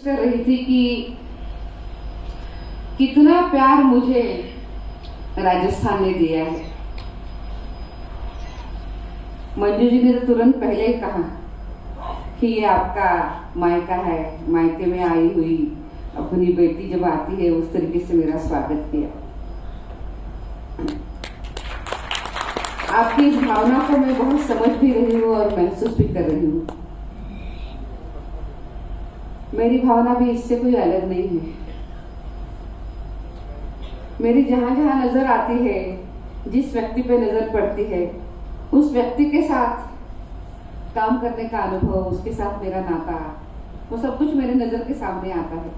कर रही थी कि कितना प्यार मुझे राजस्थान ने दिया है। मंजू जी ने तो तुरंत पहले ही कहा कि ये आपका मायका है, मायके में आई हुई अपनी बेटी जब आती है उस तरीके से मेरा स्वागत किया। आपकी इस भावना को मैं बहुत समझ भी रही हूँ और महसूस भी कर रही हूँ। मेरी भावना भी इससे कोई अलग नहीं है। मेरी जहां जहां नजर आती है, जिस व्यक्ति पे नजर पड़ती है, उस व्यक्ति के साथ काम करने का अनुभव, उसके साथ मेरा नाता, वो सब कुछ मेरे नजर के सामने आता है।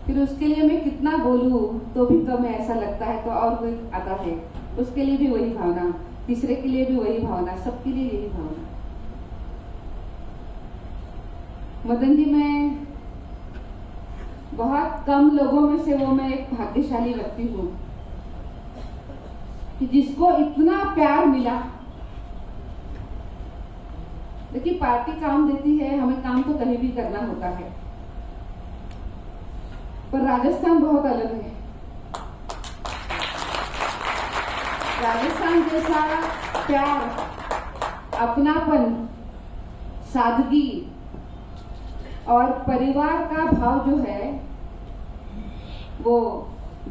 फिर उसके लिए मैं कितना बोलूं तो भी कम है ऐसा लगता है, तो और कोई आता है उसके लिए भी वही भावना, तीसरे के लिए भी वही भावना, सबके लिए यही भावना। मदन जी, मैं बहुत कम लोगों में से वो मैं एक भाग्यशाली व्यक्ति हूँ कि जिसको इतना प्यार मिला। देखिए, पार्टी काम देती है, हमें काम तो कहीं भी करना होता है, पर राजस्थान बहुत अलग है। राजस्थान जैसा प्यार, अपनापन, सादगी और परिवार का भाव जो है, वो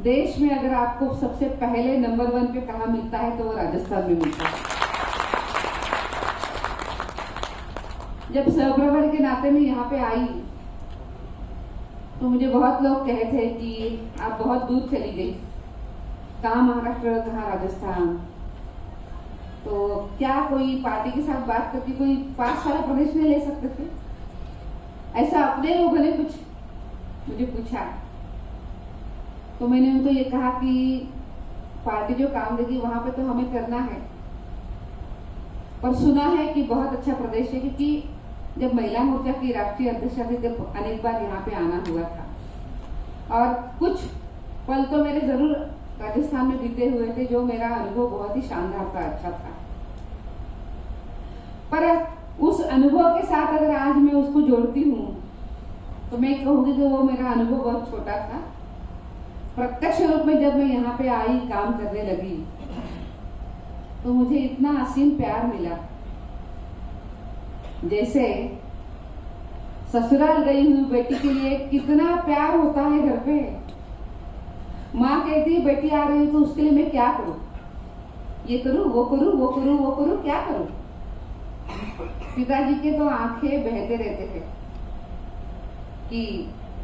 देश में अगर आपको सबसे पहले नंबर 1 पे कहाँ मिलता है तो वो राजस्थान में मिलता है। जब सहप्रवर के नाते में यहाँ पे आई तो मुझे बहुत लोग कहे थे कि आप बहुत दूर चली गई, कहाँ महाराष्ट्र, कहाँ राजस्थान, तो क्या कोई पार्टी के साथ बात करके कोई पास वाला प्रदेश में ले सकते थे? ऐसा अपने लोगों ने कुछ मुझे पूछा, तो मैंने उनको ये कहा कि पार्टी जो काम देगी वहां पे तो हमें करना है, पर सुना है कि बहुत अच्छा प्रदेश है, क्योंकि जब महिला मोर्चा की राष्ट्रीय अध्यक्षा थी जब अनेक बार यहाँ पे आना हुआ था और कुछ पल तो मेरे जरूर राजस्थान में बीते हुए थे, जो मेरा अनुभव बहुत ही शानदार था, अच्छा था। पर उस अनुभव के साथ अगर आज मैं उसको जोड़ती हूँ तो मैं कहूँगी कि वो मेरा अनुभव बहुत छोटा था। प्रत्यक्ष रूप में जब मैं यहाँ पे आई, काम करने लगी, तो मुझे इतना असीम प्यार मिला। जैसे ससुराल गई हुई बेटी के लिए कितना प्यार होता है घर पे। माँ कहती है बेटी आ रही है तो उसके लिए मैं क्या करूं, ये करूं, वो करूं, वो करूं, वो करूं, क्या करूं। पिताजी के तो आंखें बहते रहते थे कि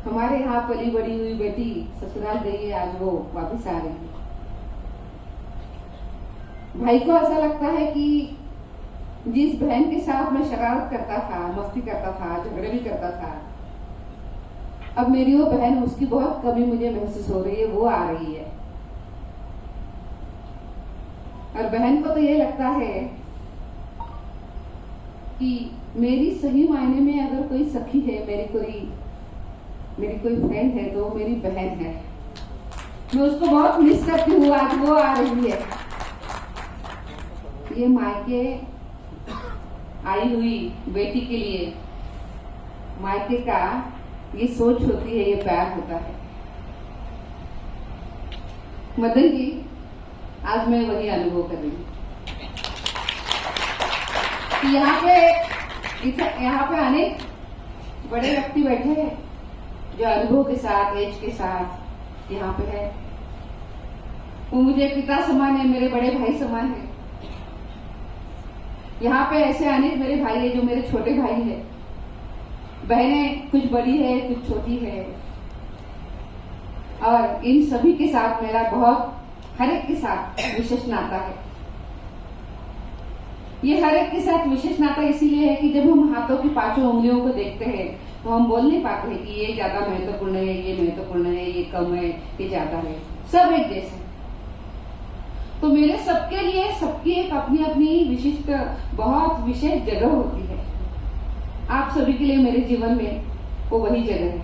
हमारे यहाँ पली बड़ी हुई बेटी ससुराल गई है, आज वो वापस आ रही है। भाई को ऐसा लगता है कि जिस बहन के साथ मैं शरारत करता था, मस्ती करता था, झगड़े भी करता था, अब मेरी वो बहन, उसकी बहुत कमी मुझे महसूस हो रही है, वो आ रही है। और बहन को तो ये लगता है कि मेरी सही मायने में अगर कोई सखी है, मेरी कोई फ्रेंड है तो मेरी बहन है। मैं उसको बहुत मिस करती हूँ, आज वो आ रही है। ये मायके आई हुई बेटी के लिए मायके का ये सोच होती है, ये प्यार होता है। मदन जी, आज मैं वही अनुभव कर रही हूँ। यहाँ पे अनेक बड़े व्यक्ति बैठे हैं जो अनुभव के साथ, एज के साथ यहाँ पे है। वो मुझे पिता समान है, मेरे बड़े भाई समान है। यहाँ पे ऐसे अनेक मेरे भाई है जो मेरे छोटे भाई है, बहनें कुछ बड़ी है, कुछ छोटी है, और इन सभी के साथ मेरा बहुत, हर एक के साथ विशेष नाता है। ये हर एक के साथ विशेष नाता इसीलिए है कि जब हम हाथों की 5 उंगलियों को देखते हैं तो हम बोल नहीं पाते हैं कि ये ज्यादा महत्वपूर्ण है, ये महत्वपूर्ण है, ये कम है, ये ज्यादा है, सब एक जैसे। तो मेरे सबके लिए सबकी एक अपनी अपनी विशिष्ट, बहुत विशेष जगह होती है। आप सभी के लिए मेरे जीवन में वो वही जगह है।